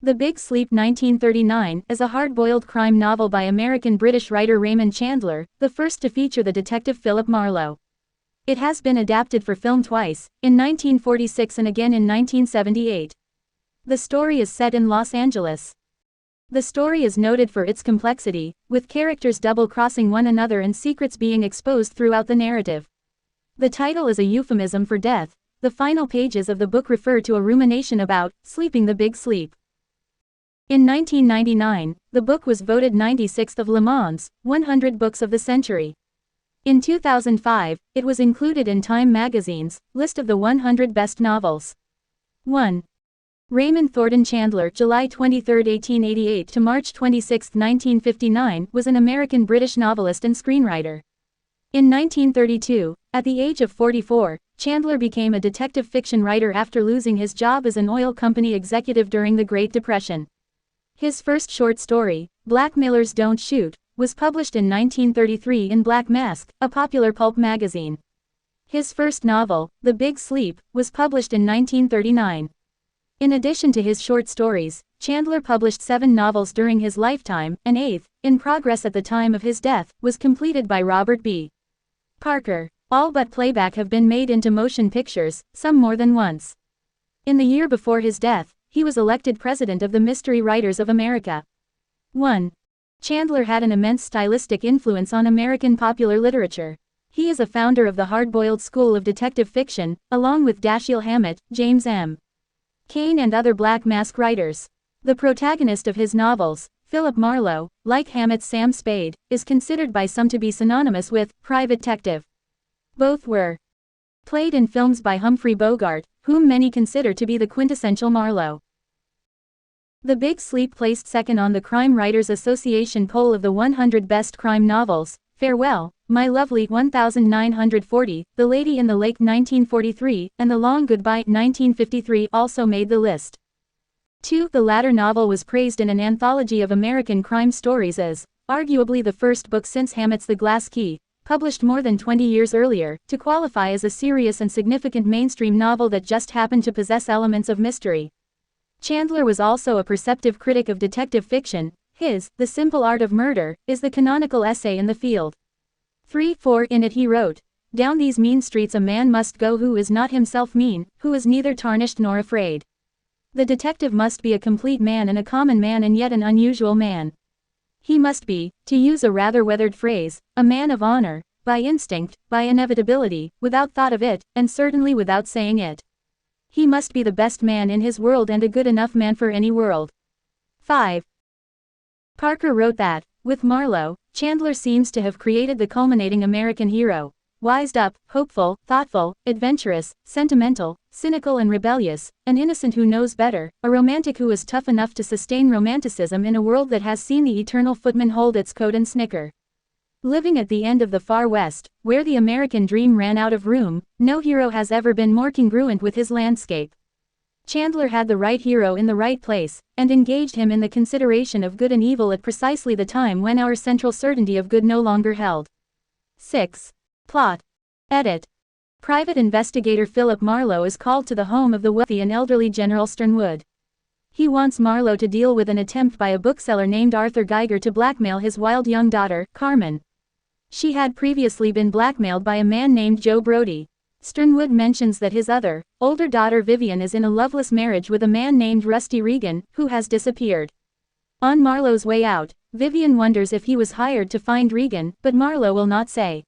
The Big Sleep 1939 is a hard-boiled crime novel by American-British writer Raymond Chandler, the first to feature the detective Philip Marlowe. It has been adapted for film twice, in 1946 and again in 1978. The story is set in Los Angeles. The story is noted for its complexity, with characters double-crossing one another and secrets being exposed throughout the narrative. The title is a euphemism for death. The final pages of the book refer to a rumination about sleeping the big sleep. In 1999, the book was voted 96th of Le Mans' 100 Books of the Century. In 2005, it was included in Time magazine's list of the 100 best novels. 1. Raymond Thornton Chandler, July 23, 1888 to March 26, 1959, was an American-British novelist and screenwriter. In 1932, at the age of 44, Chandler became a detective fiction writer after losing his job as an oil company executive during the Great Depression. His first short story, Blackmailers Don't Shoot, was published in 1933 in Black Mask, a popular pulp magazine. His first novel, The Big Sleep, was published in 1939. In addition to his short stories, Chandler published 7 novels during his lifetime. An eighth, in progress at the time of his death, was completed by Robert B. Parker. All but playback have been made into motion pictures, some more than once. In the year before his death, he was elected president of the Mystery Writers of America. 1. Chandler had an immense stylistic influence on American popular literature. He is a founder of the hard-boiled school of detective fiction, along with Dashiell Hammett, James M. Cain and other Black Mask writers. The protagonist of his novels, Philip Marlowe, like Hammett's Sam Spade, is considered by some to be synonymous with private detective. Both were played in films by Humphrey Bogart, whom many consider to be the quintessential Marlowe. The Big Sleep placed second on the Crime Writers Association poll of the 100 best crime novels. Farewell, My Lovely 1940, The Lady in the Lake 1943, and The Long Goodbye 1953 also made the list. 2. The latter novel was praised in an anthology of American crime stories as arguably the first book since Hammett's The Glass Key, published more than 20 years earlier, to qualify as a serious and significant mainstream novel that just happened to possess elements of mystery. Chandler was also a perceptive critic of detective fiction. His The Simple Art of Murder is the canonical essay in the field. 3-4 In it he wrote, "Down these mean streets a man must go who is not himself mean, who is neither tarnished nor afraid. The detective must be a complete man and a common man and yet an unusual man. He must be, to use a rather weathered phrase, a man of honor, by instinct, by inevitability, without thought of it, and certainly without saying it. He must be the best man in his world and a good enough man for any world." 5. Parker wrote that, with Marlowe, Chandler seems to have created the culminating American hero. Wised up, hopeful, thoughtful, adventurous, sentimental, cynical and rebellious, an innocent who knows better, a romantic who is tough enough to sustain romanticism in a world that has seen the eternal footman hold its coat and snicker. Living at the end of the far west, where the American dream ran out of room, no hero has ever been more congruent with his landscape. Chandler had the right hero in the right place, and engaged him in the consideration of good and evil at precisely the time when our central certainty of good no longer held. 6. Plot. Edit. Private investigator Philip Marlowe is called to the home of the wealthy and elderly General Sternwood. He wants Marlowe to deal with an attempt by a bookseller named Arthur Geiger to blackmail his wild young daughter, Carmen. She had previously been blackmailed by a man named Joe Brody. Sternwood mentions that his other, older daughter Vivian is in a loveless marriage with a man named Rusty Regan, who has disappeared. On Marlowe's way out, Vivian wonders if he was hired to find Regan, but Marlowe will not say.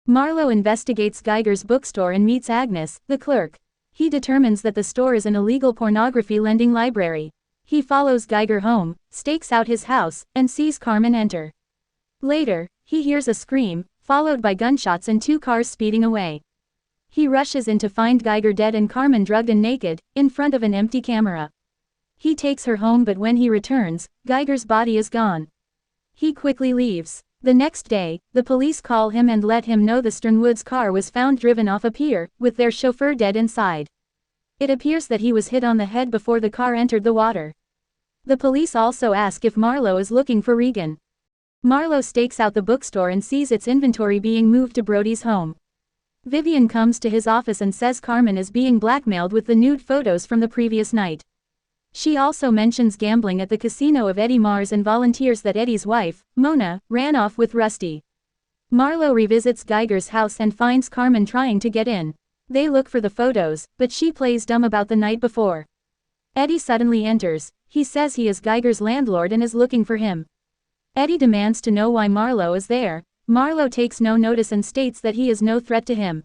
Marlowe investigates Geiger's bookstore and meets Agnes, the clerk. He determines that the store is an illegal pornography lending library. He follows Geiger home, stakes out his house, and sees Carmen enter. Later, he hears a scream, followed by gunshots and 2 cars speeding away. He rushes in to find Geiger dead and Carmen drugged and naked, in front of an empty camera. He takes her home, but when he returns, Geiger's body is gone. He quickly leaves. The next day, the police call him and let him know the Sternwoods' car was found driven off a pier, with their chauffeur dead inside. It appears that he was hit on the head before the car entered the water. The police also ask if Marlowe is looking for Regan. Marlowe stakes out the bookstore and sees its inventory being moved to Brody's home. Vivian comes to his office and says Carmen is being blackmailed with the nude photos from the previous night. She also mentions gambling at the casino of Eddie Mars and volunteers that Eddie's wife, Mona, ran off with Rusty. Marlowe revisits Geiger's house and finds Carmen trying to get in. They look for the photos, but she plays dumb about the night before. Eddie suddenly enters. He says he is Geiger's landlord and is looking for him. Eddie demands to know why Marlowe is there. Marlowe takes no notice and states that he is no threat to him.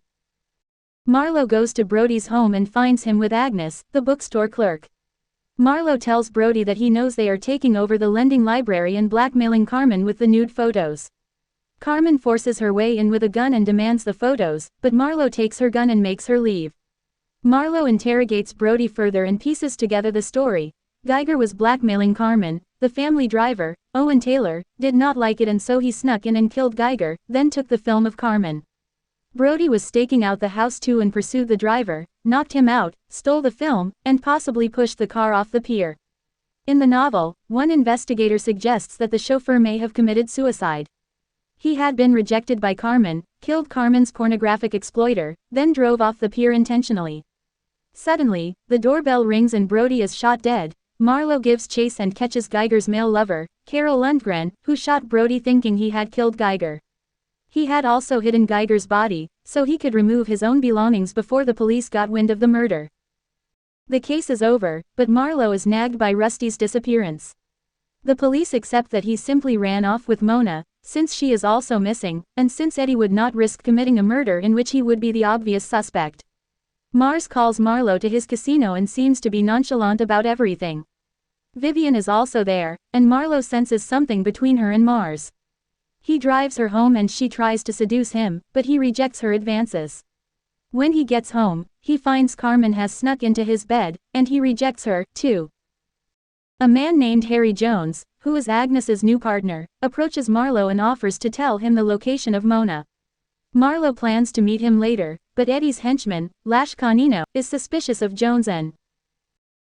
Marlowe goes to Brody's home and finds him with Agnes, the bookstore clerk. Marlowe tells Brody that he knows they are taking over the lending library and blackmailing Carmen with the nude photos. Carmen forces her way in with a gun and demands the photos, but Marlowe takes her gun and makes her leave. Marlowe interrogates Brody further and pieces together the story. Geiger was blackmailing Carmen. The family driver, Owen Taylor, did not like it and so he snuck in and killed Geiger, then took the film of Carmen. Brody was staking out the house too and pursued the driver, knocked him out, stole the film, and possibly pushed the car off the pier. In the novel, one investigator suggests that the chauffeur may have committed suicide. He had been rejected by Carmen, killed Carmen's pornographic exploiter, then drove off the pier intentionally. Suddenly, the doorbell rings and Brody is shot dead. Marlowe gives chase and catches Geiger's male lover, Carol Lundgren, who shot Brody thinking he had killed Geiger. He had also hidden Geiger's body, so he could remove his own belongings before the police got wind of the murder. The case is over, but Marlowe is nagged by Rusty's disappearance. The police accept that he simply ran off with Mona, since she is also missing, and since Eddie would not risk committing a murder in which he would be the obvious suspect. Mars calls Marlowe to his casino and seems to be nonchalant about everything. Vivian is also there, and Marlowe senses something between her and Mars. He drives her home and she tries to seduce him, but he rejects her advances. When he gets home, he finds Carmen has snuck into his bed, and he rejects her, too. A man named Harry Jones, who is Agnes's new partner, approaches Marlowe and offers to tell him the location of Mona. Marlowe plans to meet him later, but Eddie's henchman, Lash Canino, is suspicious of Jones and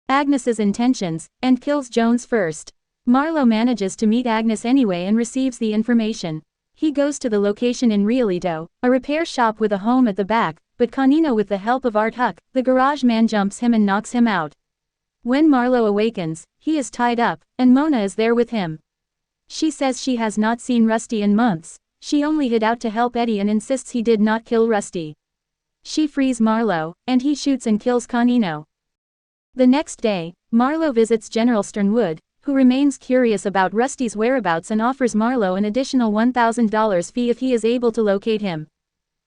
Agnes's intentions, and kills Jones first. Marlowe manages to meet Agnes anyway and receives the information. He goes to the location in Rialito, a repair shop with a home at the back, but Canino, with the help of Art Huck, the garage man, jumps him and knocks him out. When Marlowe awakens, he is tied up, and Mona is there with him. She says she has not seen Rusty in months. She only hid out to help Eddie and insists he did not kill Rusty. She frees Marlowe, and he shoots and kills Canino. The next day, Marlowe visits General Sternwood, who remains curious about Rusty's whereabouts and offers Marlowe an additional $1,000 fee if he is able to locate him.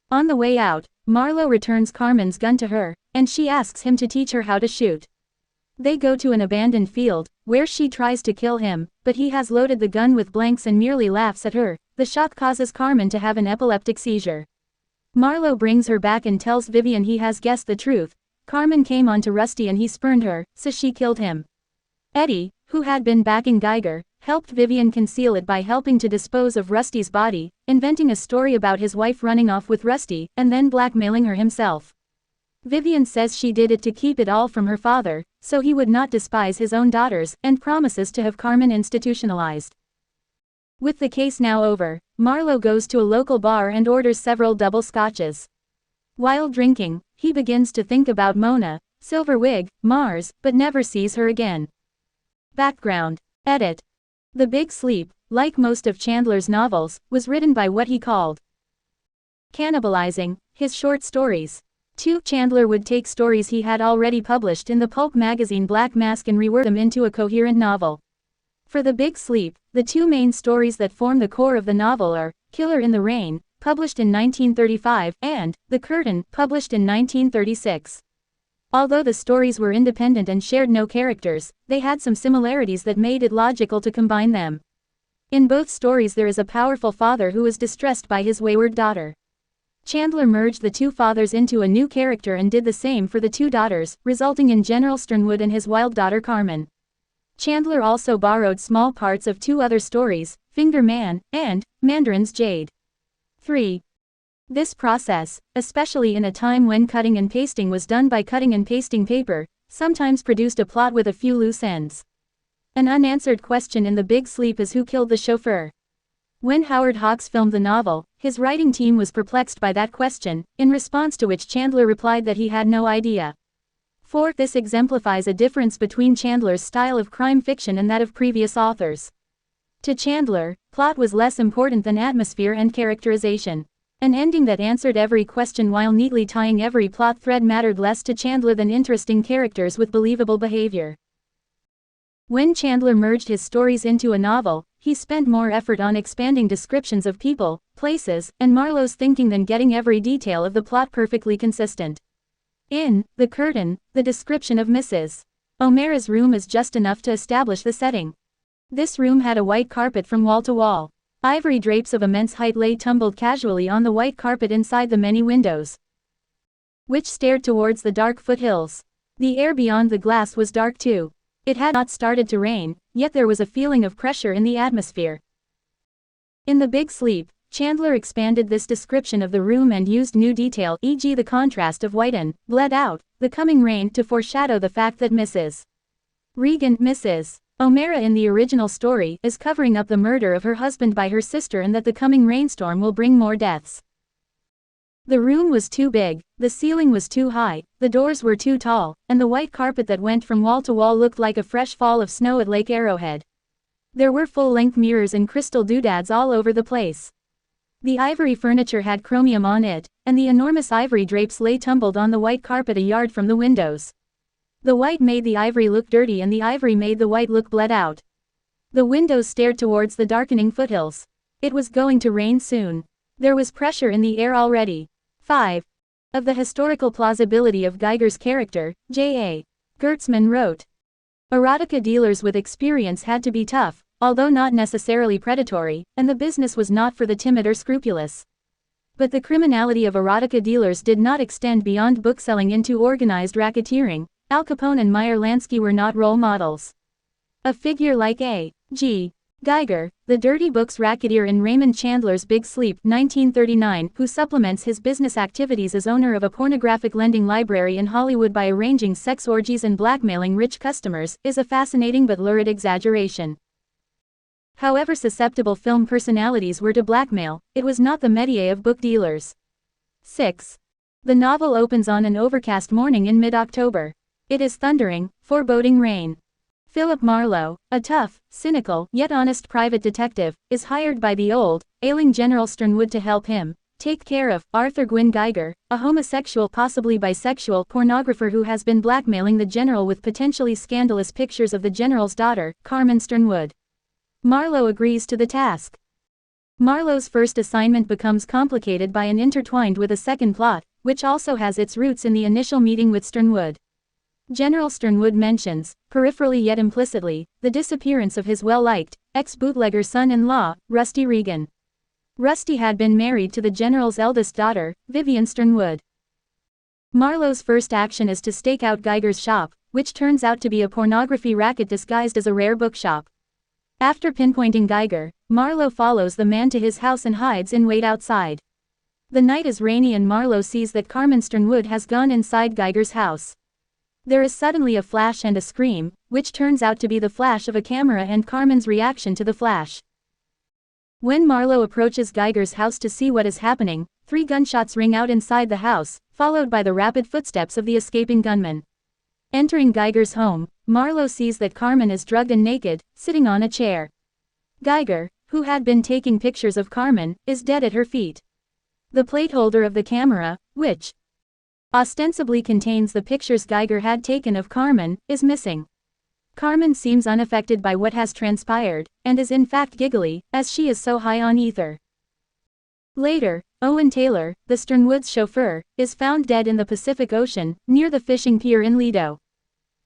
On the way out, Marlowe returns Carmen's gun to her, and she asks him to teach her how to shoot. They go to an abandoned field, where she tries to kill him, but he has loaded the gun with blanks and merely laughs at her. The shock causes Carmen to have an epileptic seizure. Marlowe brings her back and tells Vivian he has guessed the truth. Carmen came on to Rusty and he spurned her, so she killed him. Eddie, who had been backing Geiger, helped Vivian conceal it by helping to dispose of Rusty's body, inventing a story about his wife running off with Rusty, and then blackmailing her himself. Vivian says she did it to keep it all from her father, so he would not despise his own daughters, and promises to have Carmen institutionalized. With the case now over, Marlowe goes to a local bar and orders several double scotches. While drinking, he begins to think about Mona, Silver Wig, Mars, but never sees her again. Background. Edit. The Big Sleep, like most of Chandler's novels, was written by what he called cannibalizing his short stories. Chandler would take stories he had already published in the pulp magazine Black Mask and rework them into a coherent novel. For The Big Sleep, the two main stories that form the core of the novel are Killer in the Rain, published in 1935, and The Curtain, published in 1936. Although the stories were independent and shared no characters, they had some similarities that made it logical to combine them. In both stories there is a powerful father who is distressed by his wayward daughter. Chandler merged the two fathers into a new character and did the same for the two daughters, resulting in General Sternwood and his wild daughter Carmen. Chandler also borrowed small parts of two other stories, Finger Man, and Mandarin's Jade. 3. This process, especially in a time when cutting and pasting was done by cutting and pasting paper, sometimes produced a plot with a few loose ends. An unanswered question in The Big Sleep is who killed the chauffeur. When Howard Hawks filmed the novel, his writing team was perplexed by that question, in response to which Chandler replied that he had no idea. 4. This exemplifies a difference between Chandler's style of crime fiction and that of previous authors. To Chandler, plot was less important than atmosphere and characterization. An ending that answered every question while neatly tying every plot thread mattered less to Chandler than interesting characters with believable behavior. When Chandler merged his stories into a novel, he spent more effort on expanding descriptions of people, places, and Marlowe's thinking than getting every detail of the plot perfectly consistent. In The Curtain, the description of Mrs. O'Mara's room is just enough to establish the setting. This room had a white carpet from wall to wall. Ivory drapes of immense height lay tumbled casually on the white carpet inside the many windows, which stared towards the dark foothills. The air beyond the glass was dark too. It had not started to rain, yet there was a feeling of pressure in the atmosphere. In The Big Sleep, Chandler expanded this description of the room and used new detail, e.g. the contrast of white and bled out, the coming rain, to foreshadow the fact that Mrs. O'Mara in the original story is covering up the murder of her husband by her sister and that the coming rainstorm will bring more deaths. The room was too big, the ceiling was too high, the doors were too tall, and the white carpet that went from wall to wall looked like a fresh fall of snow at Lake Arrowhead. There were full-length mirrors and crystal doodads all over the place. The ivory furniture had chromium on it, and the enormous ivory drapes lay tumbled on the white carpet a yard from the windows. The white made the ivory look dirty and the ivory made the white look bled out. The windows stared towards the darkening foothills. It was going to rain soon. There was pressure in the air already. 5. Of the historical plausibility of Geiger's character, J.A. Gertzman wrote, "Erotica dealers with experience had to be tough, although not necessarily predatory, and the business was not for the timid or scrupulous. But the criminality of erotica dealers did not extend beyond bookselling into organized racketeering. Al Capone and Meyer Lansky were not role models. A figure like A.G. Geiger, the dirty books racketeer in Raymond Chandler's Big Sleep, 1939, who supplements his business activities as owner of a pornographic lending library in Hollywood by arranging sex orgies and blackmailing rich customers, is a fascinating but lurid exaggeration. However susceptible film personalities were to blackmail, it was not the métier of book dealers." 6. The novel opens on an overcast morning in mid-October. It is thundering, foreboding rain. Philip Marlowe, a tough, cynical, yet honest private detective, is hired by the old, ailing General Sternwood to help him take care of Arthur Gwynne Geiger, a homosexual, possibly bisexual, pornographer who has been blackmailing the general with potentially scandalous pictures of the general's daughter, Carmen Sternwood. Marlowe agrees to the task. Marlowe's first assignment becomes complicated by and intertwined with a second plot, which also has its roots in the initial meeting with Sternwood. General Sternwood mentions, peripherally yet implicitly, the disappearance of his well-liked, ex-bootlegger son-in-law, Rusty Regan. Rusty had been married to the general's eldest daughter, Vivian Sternwood. Marlowe's first action is to stake out Geiger's shop, which turns out to be a pornography racket disguised as a rare bookshop. After pinpointing Geiger, Marlowe follows the man to his house and hides in wait outside. The night is rainy and Marlowe sees that Carmen Sternwood has gone inside Geiger's house. There is suddenly a flash and a scream, which turns out to be the flash of a camera and Carmen's reaction to the flash. When Marlowe approaches Geiger's house to see what is happening, 3 gunshots ring out inside the house, followed by the rapid footsteps of the escaping gunman. Entering Geiger's home, Marlowe sees that Carmen is drugged and naked, sitting on a chair. Geiger, who had been taking pictures of Carmen, is dead at her feet. The plate holder of the camera, which ostensibly contains the pictures Geiger had taken of Carmen, is missing. Carmen seems unaffected by what has transpired, and is in fact giggly, as she is so high on ether. Later, Owen Taylor, the Sternwoods' chauffeur, is found dead in the Pacific Ocean, near the fishing pier in Lido.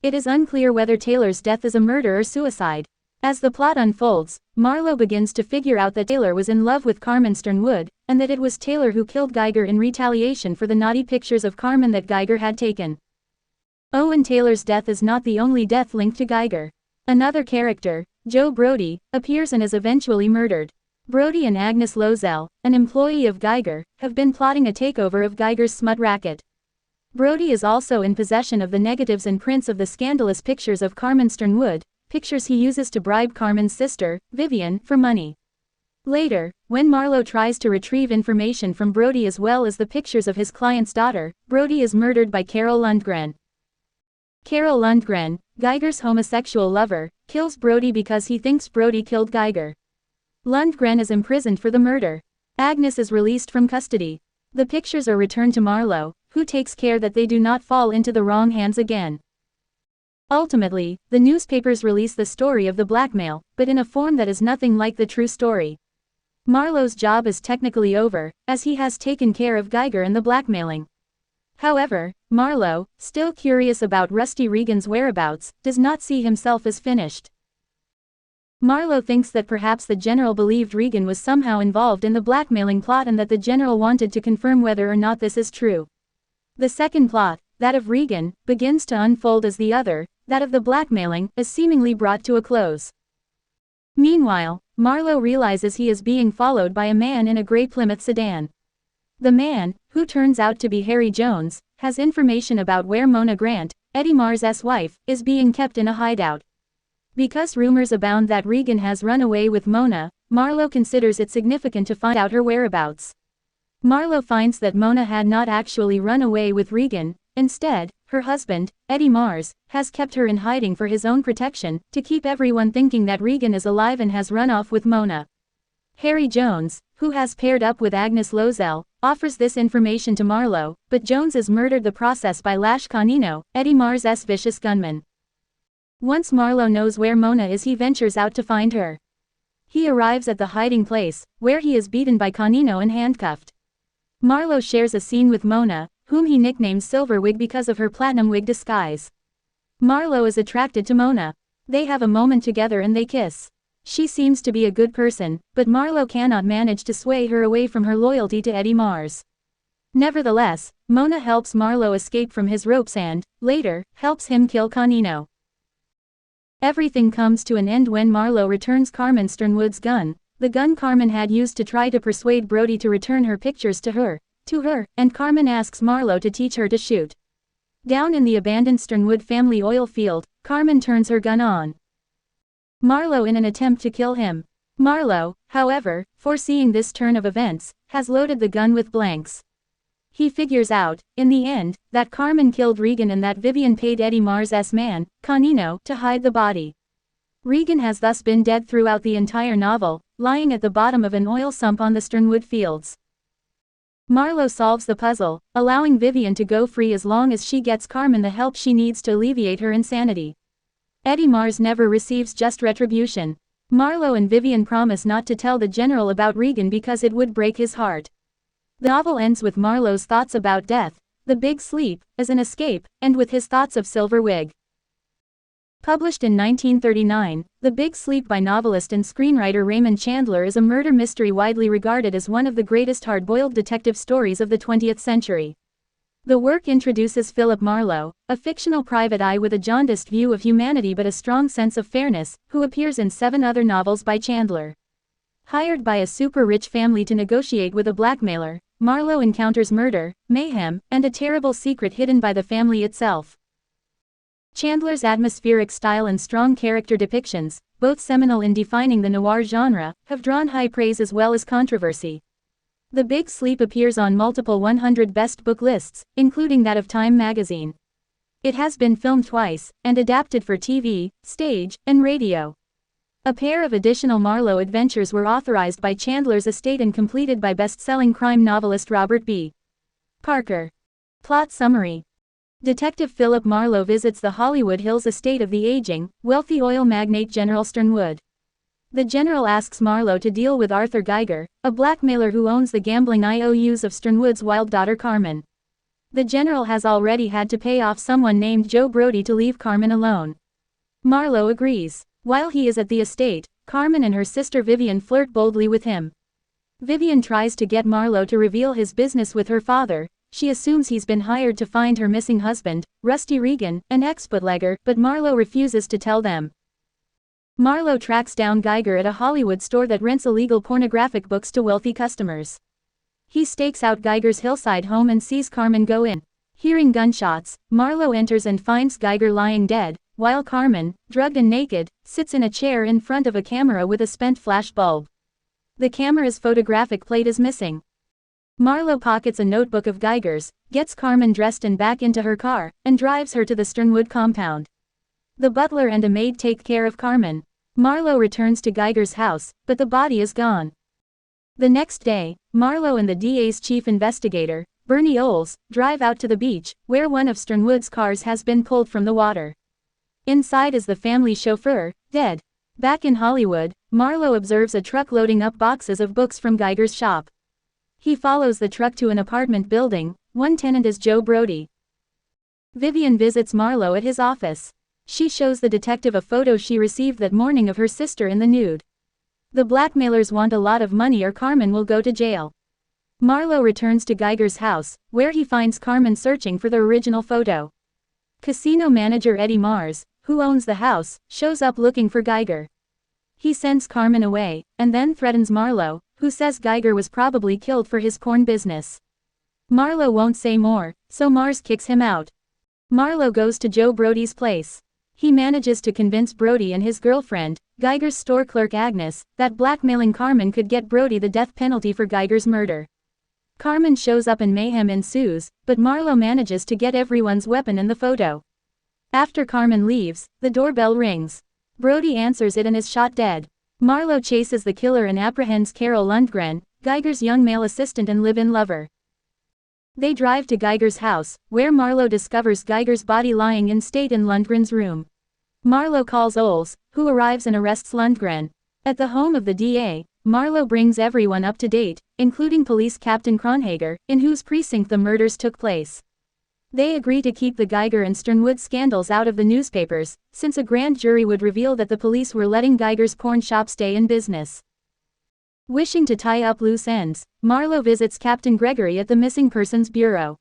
It is unclear whether Taylor's death is a murder or suicide. As the plot unfolds, Marlowe begins to figure out that Taylor was in love with Carmen Sternwood, and that it was Taylor who killed Geiger in retaliation for the naughty pictures of Carmen that Geiger had taken. Owen Taylor's death is not the only death linked to Geiger. Another character, Joe Brody, appears and is eventually murdered. Brody and Agnes Lozel, an employee of Geiger, have been plotting a takeover of Geiger's smut racket. Brody is also in possession of the negatives and prints of the scandalous pictures of Carmen Sternwood, pictures he uses to bribe Carmen's sister, Vivian, for money. Later, when Marlowe tries to retrieve information from Brody as well as the pictures of his client's daughter, Brody is murdered by Carol Lundgren. Carol Lundgren, Geiger's homosexual lover, kills Brody because he thinks Brody killed Geiger. Lundgren is imprisoned for the murder. Agnes is released from custody. The pictures are returned to Marlowe, who takes care that they do not fall into the wrong hands again. Ultimately, the newspapers release the story of the blackmail, but in a form that is nothing like the true story. Marlowe's job is technically over, as he has taken care of Geiger and the blackmailing. However, Marlowe, still curious about Rusty Regan's whereabouts, does not see himself as finished. Marlowe thinks that perhaps the general believed Regan was somehow involved in the blackmailing plot and that the general wanted to confirm whether or not this is true. The second plot, that of Regan, begins to unfold as the other, that of the blackmailing, is seemingly brought to a close. Meanwhile, Marlowe realizes he is being followed by a man in a gray Plymouth sedan. The man, who turns out to be Harry Jones, has information about where Mona Grant, Eddie Mars' wife, is being kept in a hideout. Because rumors abound that Regan has run away with Mona, Marlowe considers it significant to find out her whereabouts. Marlowe finds that Mona had not actually run away with Regan. Instead, her husband, Eddie Mars, has kept her in hiding for his own protection, to keep everyone thinking that Regan is alive and has run off with Mona. Harry Jones, who has paired up with Agnes Lozel, offers this information to Marlowe, but Jones is murdered in the process by Lash Canino, Eddie Mars' vicious gunman. Once Marlowe knows where Mona is, he ventures out to find her. He arrives at the hiding place, where he is beaten by Canino and handcuffed. Marlowe shares a scene with Mona, whom he nicknames Silverwig because of her platinum wig disguise. Marlowe is attracted to Mona. They have a moment together and they kiss. She seems to be a good person, but Marlowe cannot manage to sway her away from her loyalty to Eddie Mars. Nevertheless, Mona helps Marlowe escape from his ropes and, later, helps him kill Canino. Everything comes to an end when Marlowe returns Carmen Sternwood's gun, the gun Carmen had used to try to persuade Brody to return her pictures to her, and Carmen asks Marlowe to teach her to shoot. Down in the abandoned Sternwood family oil field, Carmen turns her gun on Marlowe in an attempt to kill him. Marlowe, however, foreseeing this turn of events, has loaded the gun with blanks. He figures out, in the end, that Carmen killed Regan and that Vivian paid Eddie Mars' man, Canino, to hide the body. Regan has thus been dead throughout the entire novel, lying at the bottom of an oil sump on the Sternwood fields. Marlowe solves the puzzle, allowing Vivian to go free as long as she gets Carmen the help she needs to alleviate her insanity. Eddie Mars never receives just retribution. Marlowe and Vivian promise not to tell the general about Regan because it would break his heart. The novel ends with Marlowe's thoughts about death, the big sleep, as an escape, and with his thoughts of Silverwig. Published in 1939, The Big Sleep by novelist and screenwriter Raymond Chandler is a murder mystery widely regarded as one of the greatest hard-boiled detective stories of the 20th century. The work introduces Philip Marlowe, a fictional private eye with a jaundiced view of humanity but a strong sense of fairness, who appears in 7 other novels by Chandler. Hired by a super-rich family to negotiate with a blackmailer, Marlowe encounters murder, mayhem, and a terrible secret hidden by the family itself. Chandler's atmospheric style and strong character depictions, both seminal in defining the noir genre, have drawn high praise as well as controversy. The Big Sleep appears on multiple 100 best book lists, including that of Time magazine. It has been filmed twice, and adapted for TV, stage, and radio. A pair of additional Marlowe adventures were authorized by Chandler's estate and completed by best-selling crime novelist Robert B. Parker. Plot summary. Detective Philip Marlowe visits the Hollywood Hills estate of the aging, wealthy oil magnate General Sternwood. The general asks Marlowe to deal with Arthur Geiger, a blackmailer who owns the gambling IOUs of Sternwood's wild daughter Carmen. The general has already had to pay off someone named Joe Brody to leave Carmen alone. Marlowe agrees. While he is at the estate, Carmen and her sister Vivian flirt boldly with him. Vivian tries to get Marlowe to reveal his business with her father. She assumes he's been hired to find her missing husband, Rusty Regan, an ex-bootlegger, but Marlowe refuses to tell them. Marlowe tracks down Geiger at a Hollywood store that rents illegal pornographic books to wealthy customers. He stakes out Geiger's hillside home and sees Carmen go in. Hearing gunshots, Marlowe enters and finds Geiger lying dead, while Carmen, drugged and naked, sits in a chair in front of a camera with a spent flash bulb. The camera's photographic plate is missing. Marlowe pockets a notebook of Geiger's, gets Carmen dressed and back into her car, and drives her to the Sternwood compound. The butler and a maid take care of Carmen. Marlowe returns to Geiger's house, but the body is gone. The next day, Marlowe and the DA's chief investigator, Bernie Oles, drive out to the beach, where one of Sternwood's cars has been pulled from the water. Inside is the family chauffeur, dead. Back in Hollywood, Marlowe observes a truck loading up boxes of books from Geiger's shop. He follows the truck to an apartment building. One tenant is Joe Brody. Vivian visits Marlowe at his office. She shows the detective a photo she received that morning of her sister in the nude. The blackmailers want a lot of money or Carmen will go to jail. Marlowe returns to Geiger's house, where he finds Carmen searching for the original photo. Casino manager Eddie Mars, who owns the house, shows up looking for Geiger. He sends Carmen away, and then threatens Marlowe, who says Geiger was probably killed for his porn business. Marlowe won't say more, so Mars kicks him out. Marlowe goes to Joe Brody's place. He manages to convince Brody and his girlfriend, Geiger's store clerk Agnes, that blackmailing Carmen could get Brody the death penalty for Geiger's murder. Carmen shows up and mayhem ensues, but Marlowe manages to get everyone's weapon in the photo. After Carmen leaves, the doorbell rings. Brody answers it and is shot dead. Marlowe chases the killer and apprehends Carol Lundgren, Geiger's young male assistant and live-in lover. They drive to Geiger's house, where Marlowe discovers Geiger's body lying in state in Lundgren's room. Marlowe calls Oles, who arrives and arrests Lundgren. At the home of the DA, Marlowe brings everyone up to date, including police captain Kronhager, in whose precinct the murders took place. They agree to keep the Geiger and Sternwood scandals out of the newspapers, since a grand jury would reveal that the police were letting Geiger's porn shop stay in business. Wishing to tie up loose ends, Marlowe visits Captain Gregory at the Missing Persons Bureau.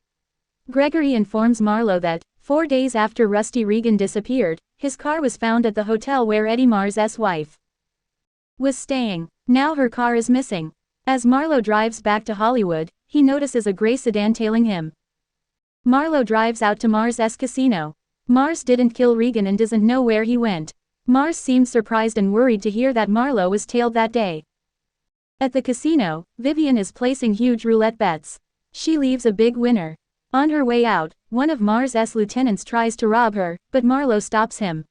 Gregory informs Marlowe that, 4 days after Rusty Regan disappeared, his car was found at the hotel where Eddie Mars' wife was staying. Now her car is missing. As Marlowe drives back to Hollywood, he notices a gray sedan tailing him. Marlowe drives out to Mars' casino. Mars didn't kill Regan and doesn't know where he went. Mars seems surprised and worried to hear that Marlowe was tailed that day. At the casino, Vivian is placing huge roulette bets. She leaves a big winner. On her way out, one of Mars' lieutenants tries to rob her, but Marlowe stops him.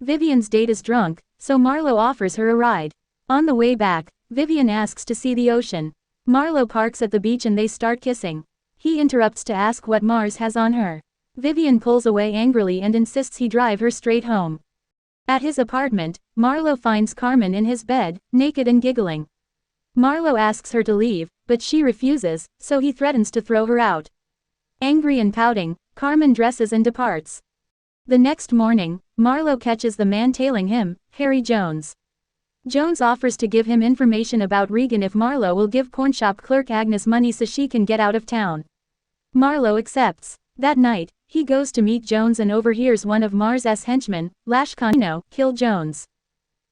Vivian's date is drunk, so Marlowe offers her a ride. On the way back, Vivian asks to see the ocean. Marlowe parks at the beach and they start kissing. He interrupts to ask what Mars has on her. Vivian pulls away angrily and insists he drive her straight home. At his apartment, Marlowe finds Carmen in his bed, naked and giggling. Marlowe asks her to leave, but she refuses, so he threatens to throw her out. Angry and pouting, Carmen dresses and departs. The next morning, Marlowe catches the man tailing him, Harry Jones. Jones offers to give him information about Regan if Marlowe will give pawnshop clerk Agnes money so she can get out of town. Marlowe accepts. That night, he goes to meet Jones and overhears one of Mars' henchmen, Lash Canino, kill Jones.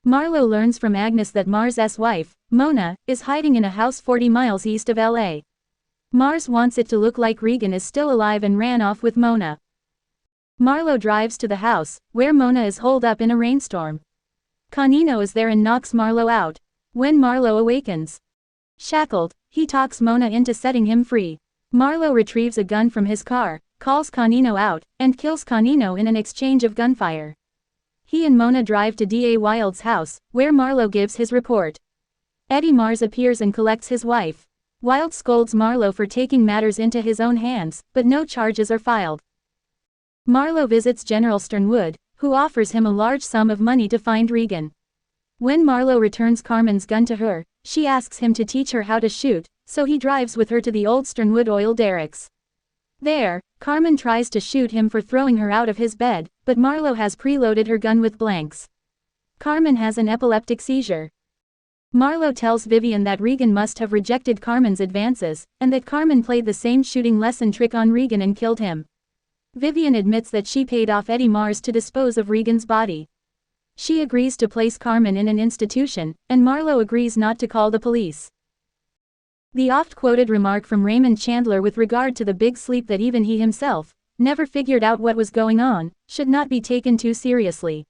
Marlowe learns from Agnes that Mars' wife, Mona, is hiding in a house 40 miles east of LA. Mars wants it to look like Regan is still alive and ran off with Mona. Marlowe drives to the house, where Mona is holed up in a rainstorm. Canino is there and knocks Marlowe out. When Marlowe awakens, shackled, he talks Mona into setting him free. Marlowe retrieves a gun from his car, calls Canino out, and kills Canino in an exchange of gunfire. He and Mona drive to D.A. Wild's house, where Marlowe gives his report. Eddie Mars appears and collects his wife. Wild scolds Marlowe for taking matters into his own hands, but no charges are filed. Marlowe visits General Sternwood, who offers him a large sum of money to find Regan. When Marlowe returns Carmen's gun to her, she asks him to teach her how to shoot, so he drives with her to the old Sternwood oil derricks. There, Carmen tries to shoot him for throwing her out of his bed, but Marlowe has preloaded her gun with blanks. Carmen has an epileptic seizure. Marlowe tells Vivian that Regan must have rejected Carmen's advances, and that Carmen played the same shooting lesson trick on Regan and killed him. Vivian admits that she paid off Eddie Mars to dispose of Regan's body. She agrees to place Carmen in an institution, and Marlowe agrees not to call the police. The oft-quoted remark from Raymond Chandler with regard to the big sleep that even he himself never figured out what was going on, should not be taken too seriously.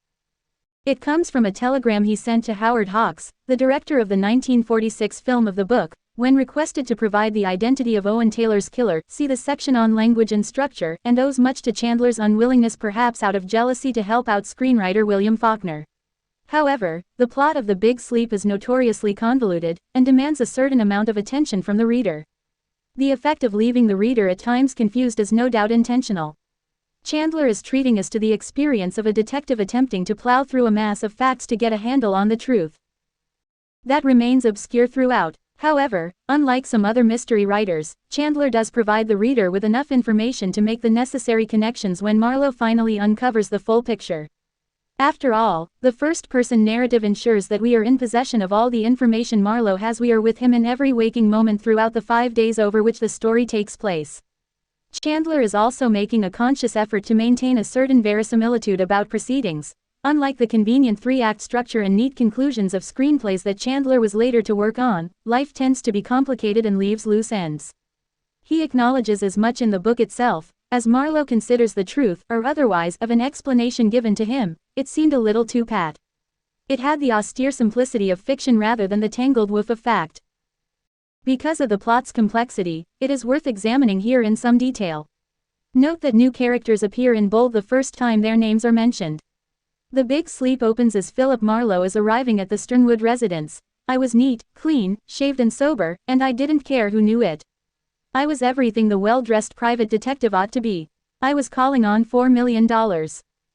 It comes from a telegram he sent to Howard Hawks, the director of the 1946 film of the book, when requested to provide the identity of Owen Taylor's killer, see the section on language and structure, and owes much to Chandler's unwillingness, perhaps out of jealousy, to help out screenwriter William Faulkner. However, the plot of The Big Sleep is notoriously convoluted, and demands a certain amount of attention from the reader. The effect of leaving the reader at times confused is no doubt intentional. Chandler is treating us to the experience of a detective attempting to plow through a mass of facts to get a handle on the truth that remains obscure throughout. However, unlike some other mystery writers, Chandler does provide the reader with enough information to make the necessary connections when Marlowe finally uncovers the full picture. After all, the first-person narrative ensures that we are in possession of all the information Marlowe has. We are with him in every waking moment throughout the 5 days over which the story takes place. Chandler is also making a conscious effort to maintain a certain verisimilitude about proceedings. Unlike the convenient 3-act structure and neat conclusions of screenplays that Chandler was later to work on, life tends to be complicated and leaves loose ends. He acknowledges as much in the book itself, as Marlowe considers the truth, or otherwise, of an explanation given to him. It seemed a little too pat. It had the austere simplicity of fiction rather than the tangled woof of fact. Because of the plot's complexity, it is worth examining here in some detail. Note that new characters appear in bold the first time their names are mentioned. The Big Sleep opens as Philip Marlowe is arriving at the Sternwood residence. I was neat, clean, shaved and sober, and I didn't care who knew it. I was everything the well-dressed private detective ought to be. I was calling on $4 million.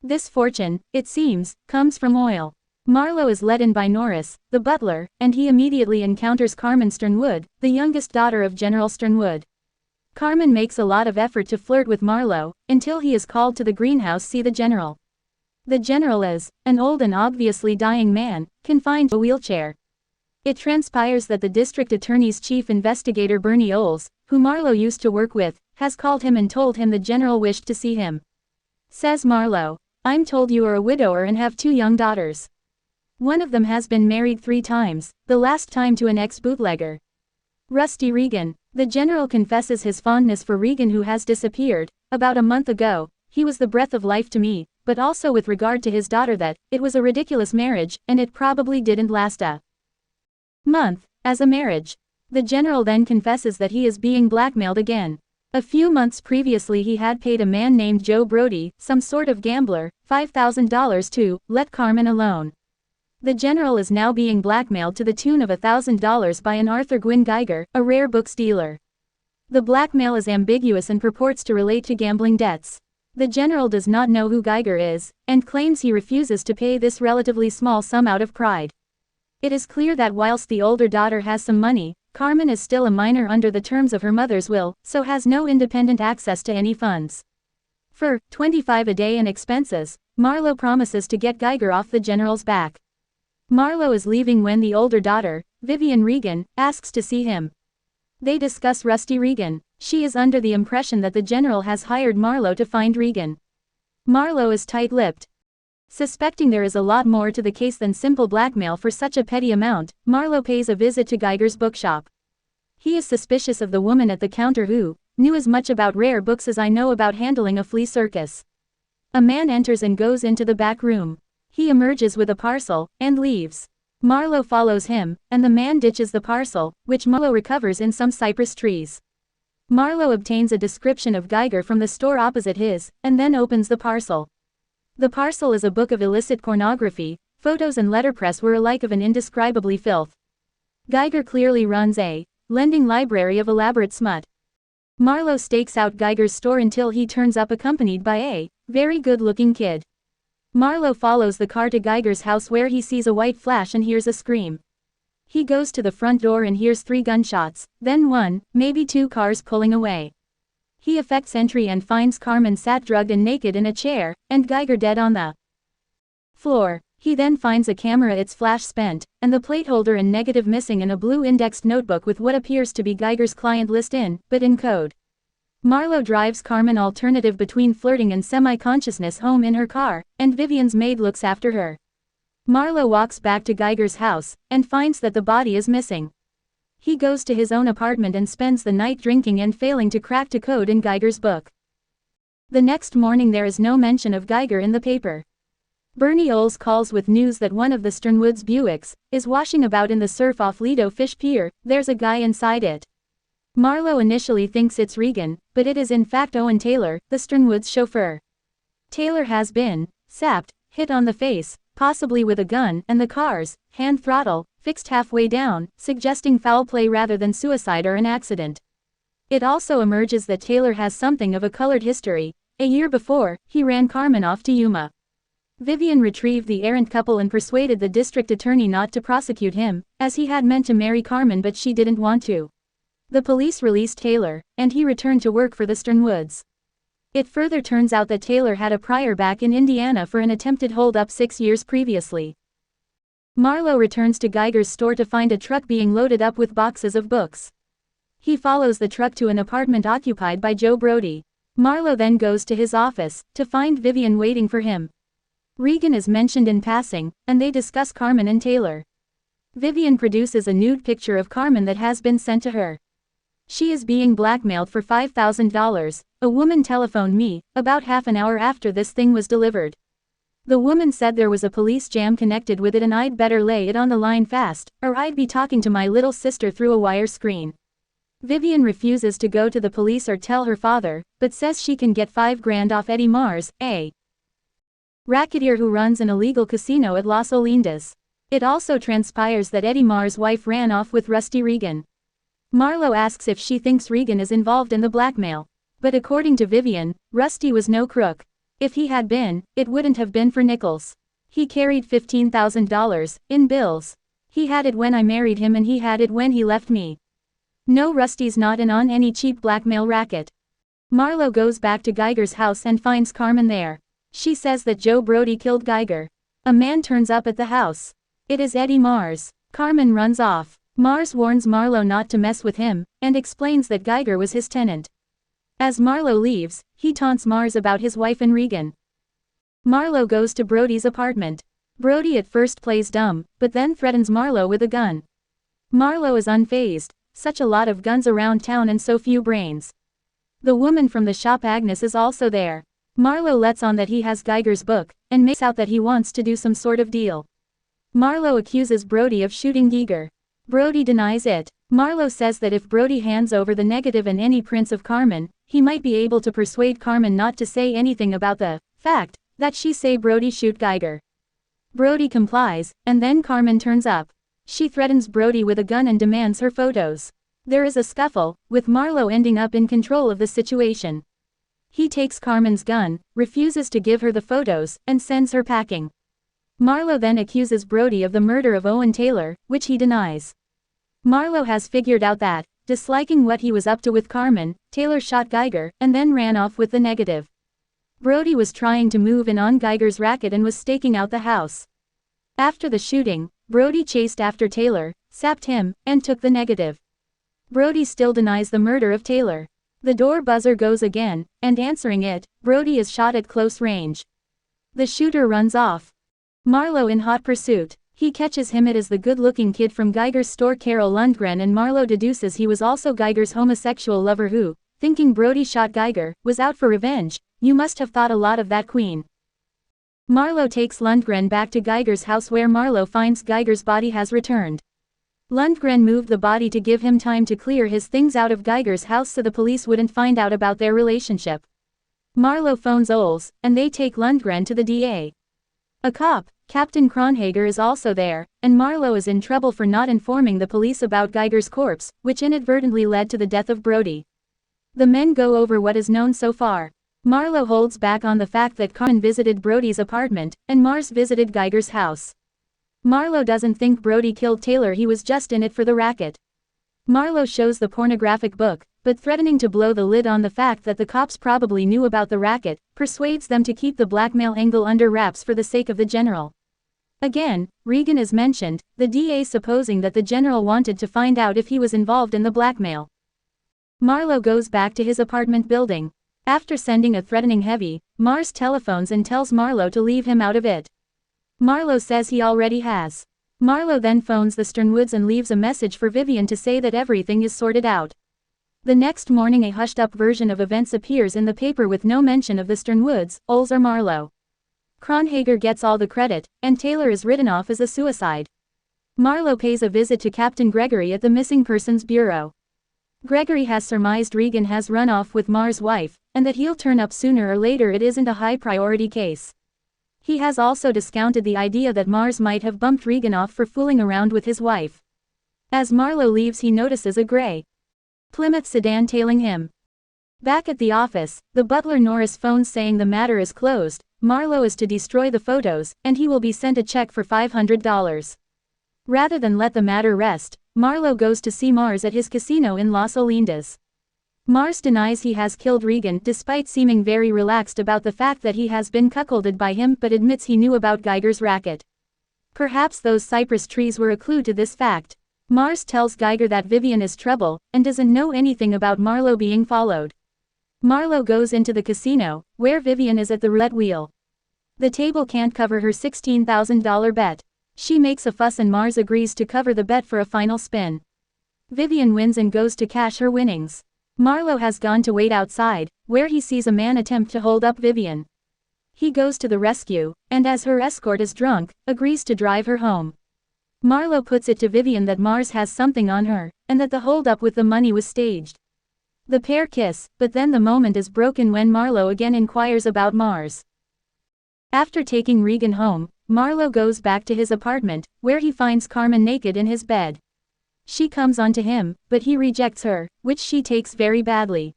This fortune, it seems, comes from oil. Marlowe is let in by Norris, the butler, and he immediately encounters Carmen Sternwood, the youngest daughter of General Sternwood. Carmen makes a lot of effort to flirt with Marlowe, until he is called to the greenhouse to see the general. The general is an old and obviously dying man, confined to a wheelchair. It transpires that the district attorney's chief investigator Bernie Oles, who Marlowe used to work with, has called him and told him the general wished to see him. Says Marlowe, "I'm told you are a widower and have 2 young daughters. One of them has been married 3 times, the last time to an ex-bootlegger. Rusty Regan." The general confesses his fondness for Regan, who has disappeared about a month ago. He was the breath of life to me, but also with regard to his daughter that it was a ridiculous marriage, and it probably didn't last a month, as a marriage. The general then confesses that he is being blackmailed again. A few months previously he had paid a man named Joe Brody, some sort of gambler, $5,000 to let Carmen alone. The general is now being blackmailed to the tune of $1,000 by an Arthur Gwynne Geiger, a rare books dealer. The blackmail is ambiguous and purports to relate to gambling debts. The general does not know who Geiger is, and claims he refuses to pay this relatively small sum out of pride. It is clear that whilst the older daughter has some money, Carmen is still a minor under the terms of her mother's will, so has no independent access to any funds. For $25 a day and expenses, Marlowe promises to get Geiger off the general's back. Marlowe is leaving when the older daughter, Vivian Regan, asks to see him. They discuss Rusty Regan. She is under the impression that the general has hired Marlowe to find Regan. Marlowe is tight-lipped. Suspecting there is a lot more to the case than simple blackmail for such a petty amount, Marlowe pays a visit to Geiger's bookshop. He is suspicious of the woman at the counter who knew as much about rare books as I know about handling a flea circus. A man enters and goes into the back room. He emerges with a parcel, and leaves. Marlowe follows him, and the man ditches the parcel, which Marlowe recovers in some cypress trees. Marlowe obtains a description of Geiger from the store opposite his, and then opens the parcel. The parcel is a book of illicit pornography. Photos and letterpress were alike of an indescribably filth. Geiger clearly runs a lending library of elaborate smut. Marlowe stakes out Geiger's store until he turns up accompanied by a very good-looking kid. Marlowe follows the car to Geiger's house where he sees a white flash and hears a scream. He goes to the front door and hears 3 gunshots, then 1, maybe 2 cars pulling away. He effects entry and finds Carmen sat drugged and naked in a chair, and Geiger dead on the floor. He then finds a camera, its flash spent, and the plate holder and negative missing in a blue indexed notebook with what appears to be Geiger's client list in, but in code. Marlowe drives Carmen, alternative between flirting and semi-consciousness, home in her car, and Vivian's maid looks after her. Marlowe walks back to Geiger's house, and finds that the body is missing. He goes to his own apartment and spends the night drinking and failing to crack a code in Geiger's book. The next morning there is no mention of Geiger in the paper. Bernie Oles calls with news that one of the Sternwoods Buicks is washing about in the surf off Lido Fish Pier. There's a guy inside it. Marlo initially thinks it's Regan, but it is in fact Owen Taylor, the Sternwoods chauffeur. Taylor has been sapped, hit on the face, possibly with a gun, and the car's hand throttle fixed halfway down, suggesting foul play rather than suicide or an accident. It also emerges that Taylor has something of a colored history. A year before, he ran Carmen off to Yuma. Vivian retrieved the errant couple and persuaded the district attorney not to prosecute him, as he had meant to marry Carmen but she didn't want to. The police released Taylor, and he returned to work for the Sternwoods. It further turns out that Taylor had a prior back in Indiana for an attempted hold-up 6 years previously. Marlo returns to Geiger's store to find a truck being loaded up with boxes of books. He follows the truck to an apartment occupied by Joe Brody. Marlo then goes to his office, to find Vivian waiting for him. Regan is mentioned in passing, and they discuss Carmen and Taylor. Vivian produces a nude picture of Carmen that has been sent to her. She is being blackmailed for $5,000, a woman telephoned me, about half an hour after this thing was delivered. The woman said there was a police jam connected with it and I'd better lay it on the line fast, or I'd be talking to my little sister through a wire screen. Vivian refuses to go to the police or tell her father, but says she can get $5,000 off Eddie Mars, a racketeer who runs an illegal casino at Las Olindas. It also transpires that Eddie Mars' wife ran off with Rusty Regan. Marlo asks if she thinks Regan is involved in the blackmail. But according to Vivian, Rusty was no crook. If he had been, it wouldn't have been for nickels. He carried $15,000 in bills. He had it when I married him and he had it when he left me. No, Rusty's not in on any cheap blackmail racket. Marlo goes back to Geiger's house and finds Carmen there. She says that Joe Brody killed Geiger. A man turns up at the house. It is Eddie Mars. Carmen runs off. Mars warns Marlo not to mess with him, and explains that Geiger was his tenant. As Marlo leaves, he taunts Mars about his wife and Regan. Marlo goes to Brody's apartment. Brody at first plays dumb, but then threatens Marlo with a gun. Marlo is unfazed. Such a lot of guns around town and so few brains. The woman from the shop Agnes is also there. Marlo lets on that he has Geiger's book, and makes out that he wants to do some sort of deal. Marlo accuses Brody of shooting Geiger. Brody denies it. Marlo says that if Brody hands over the negative and any prints of Carmen, he might be able to persuade Carmen not to say anything about the fact that she say Brody shoot Geiger. Brody complies, and then Carmen turns up. She threatens Brody with a gun and demands her photos. There is a scuffle, with Marlo ending up in control of the situation. He takes Carmen's gun, refuses to give her the photos, and sends her packing. Marlo then accuses Brody of the murder of Owen Taylor, which he denies. Marlo has figured out that, disliking what he was up to with Carmen, Taylor shot Geiger, and then ran off with the negative. Brody was trying to move in on Geiger's racket and was staking out the house. After the shooting, Brody chased after Taylor, sapped him, and took the negative. Brody still denies the murder of Taylor. The door buzzer goes again, and answering it, Brody is shot at close range. The shooter runs off. Marlo in hot pursuit. He catches him. It is the good-looking kid from Geiger's store, Carol Lundgren, and Marlo deduces he was also Geiger's homosexual lover who, thinking Brody shot Geiger, was out for revenge. You must have thought a lot of that, Queen. Marlo takes Lundgren back to Geiger's house where Marlo finds Geiger's body has returned. Lundgren moved the body to give him time to clear his things out of Geiger's house so the police wouldn't find out about their relationship. Marlo phones Oles, and they take Lundgren to the DA. A cop, Captain Kronhager, is also there, and Marlo is in trouble for not informing the police about Geiger's corpse, which inadvertently led to the death of Brody. The men go over what is known so far. Marlo holds back on the fact that Carmen visited Brody's apartment, and Mars visited Geiger's house. Marlo doesn't think Brody killed Taylor, he was just in it for the racket. Marlo shows the pornographic book, but threatening to blow the lid on the fact that the cops probably knew about the racket, persuades them to keep the blackmail angle under wraps for the sake of the general. Again, Regan is mentioned, the DA supposing that the general wanted to find out if he was involved in the blackmail. Marlo goes back to his apartment building. After sending a threatening heavy, Mars telephones and tells Marlo to leave him out of it. Marlo says he already has. Marlo then phones the Sternwoods and leaves a message for Vivian to say that everything is sorted out. The next morning a hushed-up version of events appears in the paper with no mention of the Sternwoods, Oles or Marlo. Kronhager gets all the credit, and Taylor is written off as a suicide. Marlowe pays a visit to Captain Gregory at the Missing Persons Bureau. Gregory has surmised Regan has run off with Mars' wife, and that he'll turn up sooner or later. It isn't a high-priority case. He has also discounted the idea that Mars might have bumped Regan off for fooling around with his wife. As Marlowe leaves, he notices a gray Plymouth sedan tailing him. Back at the office, the butler Norris phones saying the matter is closed. Marlowe is to destroy the photos, and he will be sent a check for $500. Rather than let the matter rest, Marlowe goes to see Mars at his casino in Las Olindas. Mars denies he has killed Regan despite seeming very relaxed about the fact that he has been cuckolded by him, but admits he knew about Geiger's racket. Perhaps those cypress trees were a clue to this fact. Mars tells Geiger that Vivian is trouble, and doesn't know anything about Marlowe being followed. Marlowe goes into the casino, where Vivian is at the roulette wheel. The table can't cover her $16,000 bet. She makes a fuss and Mars agrees to cover the bet for a final spin. Vivian wins and goes to cash her winnings. Marlowe has gone to wait outside, where he sees a man attempt to hold up Vivian. He goes to the rescue, and as her escort is drunk, agrees to drive her home. Marlowe puts it to Vivian that Mars has something on her, and that the hold-up with the money was staged. The pair kiss, but then the moment is broken when Marlowe again inquires about Mars. After taking Regan home, Marlowe goes back to his apartment, where he finds Carmen naked in his bed. She comes onto him, but he rejects her, which she takes very badly.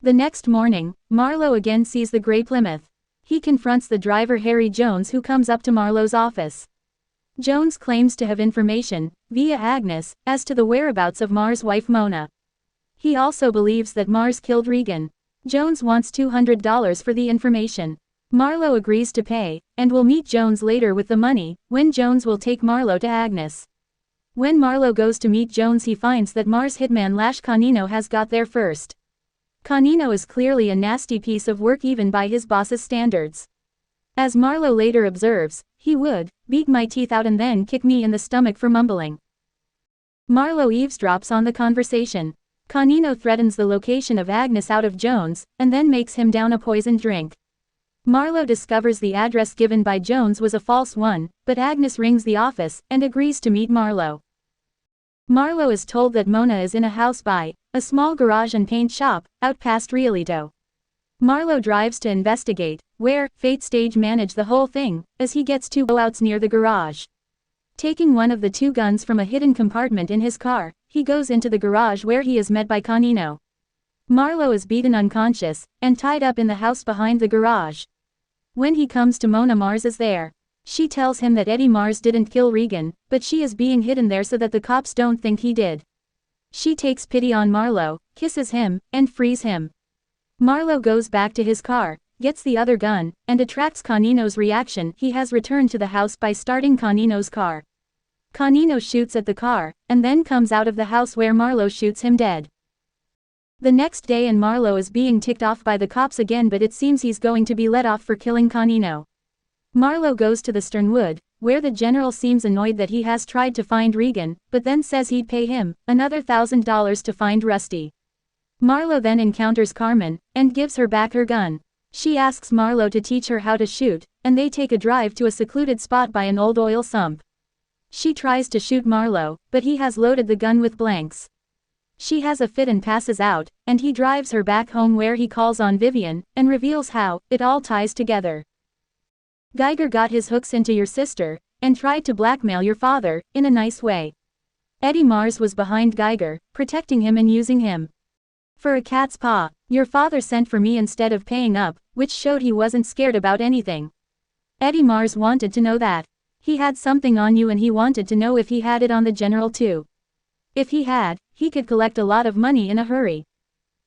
The next morning, Marlowe again sees the gray Plymouth. He confronts the driver Harry Jones, who comes up to Marlowe's office. Jones claims to have information, via Agnes, as to the whereabouts of Mars' wife Mona. He also believes that Mars killed Regan. Jones wants $200 for the information. Marlowe agrees to pay, and will meet Jones later with the money, when Jones will take Marlowe to Agnes. When Marlowe goes to meet Jones, he finds that Mars hitman Lash Canino has got there first. Canino is clearly a nasty piece of work even by his boss's standards. As Marlowe later observes, he would beat my teeth out and then kick me in the stomach for mumbling. Marlowe eavesdrops on the conversation. Canino threatens the location of Agnes out of Jones, and then makes him down a poisoned drink. Marlowe discovers the address given by Jones was a false one, but Agnes rings the office, and agrees to meet Marlowe. Marlowe is told that Mona is in a house by a small garage and paint shop, out past Rialito. Marlowe drives to investigate, where Fate stage manage the whole thing, as he gets two blowouts near the garage. Taking one of the two guns from a hidden compartment in his car, he goes into the garage where he is met by Canino. Marlowe is beaten unconscious, and tied up in the house behind the garage. When he comes to Mona, Mars is there. She tells him that Eddie Mars didn't kill Regan, but she is being hidden there so that the cops don't think he did. She takes pity on Marlowe, kisses him, and frees him. Marlowe goes back to his car, gets the other gun, and attracts Canino's reaction. He has returned to the house by starting Canino's car. Canino shoots at the car, and then comes out of the house where Marlowe shoots him dead. The next day, and Marlowe is being ticked off by the cops again, but it seems he's going to be let off for killing Canino. Marlowe goes to the Sternwood, where the general seems annoyed that he has tried to find Regan, but then says he'd pay him another $1,000 to find Rusty. Marlowe then encounters Carmen, and gives her back her gun. She asks Marlowe to teach her how to shoot, and they take a drive to a secluded spot by an old oil sump. She tries to shoot Marlowe, but he has loaded the gun with blanks. She has a fit and passes out, and he drives her back home where he calls on Vivian, and reveals how it all ties together. Geiger got his hooks into your sister, and tried to blackmail your father, in a nice way. Eddie Mars was behind Geiger, protecting him and using him for a cat's paw. Your father sent for me instead of paying up, which showed he wasn't scared about anything. Eddie Mars wanted to know that he had something on you, and he wanted to know if he had it on the general too. If he had, he could collect a lot of money in a hurry.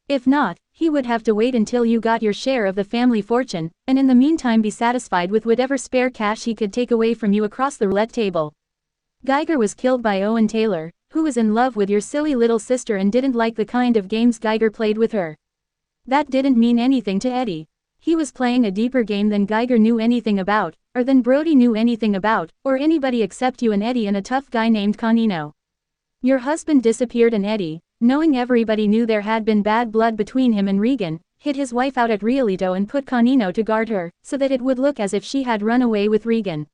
If not, he would have to wait until you got your share of the family fortune, and in the meantime be satisfied with whatever spare cash he could take away from you across the roulette table. Geiger was killed by Owen Taylor, who was in love with your silly little sister and didn't like the kind of games Geiger played with her. That didn't mean anything to Eddie. He was playing a deeper game than Geiger knew anything about, or than Brody knew anything about, or anybody except you and Eddie and a tough guy named Canino. Your husband disappeared, and Eddie, knowing everybody knew there had been bad blood between him and Regan, hid his wife out at Rialito and put Canino to guard her, so that it would look as if she had run away with Regan.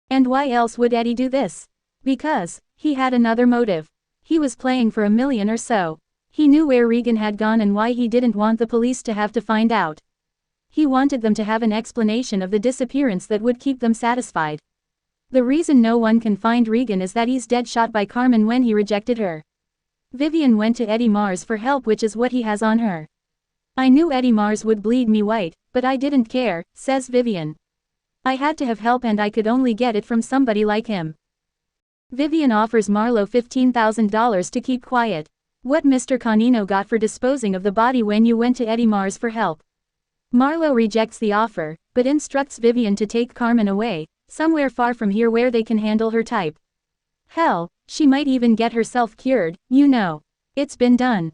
And why else would Eddie do this? Because he had another motive. He was playing for $1 million or so. He knew where Regan had gone and why he didn't want the police to have to find out. He wanted them to have an explanation of the disappearance that would keep them satisfied. The reason no one can find Regan is that he's dead, shot by Carmen when he rejected her. Vivian went to Eddie Mars for help, which is what he has on her. I knew Eddie Mars would bleed me white, but I didn't care, says Vivian. I had to have help and I could only get it from somebody like him. Vivian offers Marlo $15,000 to keep quiet. What Mr. Canino got for disposing of the body when you went to Eddie Mars for help. Marlo rejects the offer, but instructs Vivian to take Carmen away, somewhere far from here where they can handle her type. Hell, she might even get herself cured, you know. It's been done.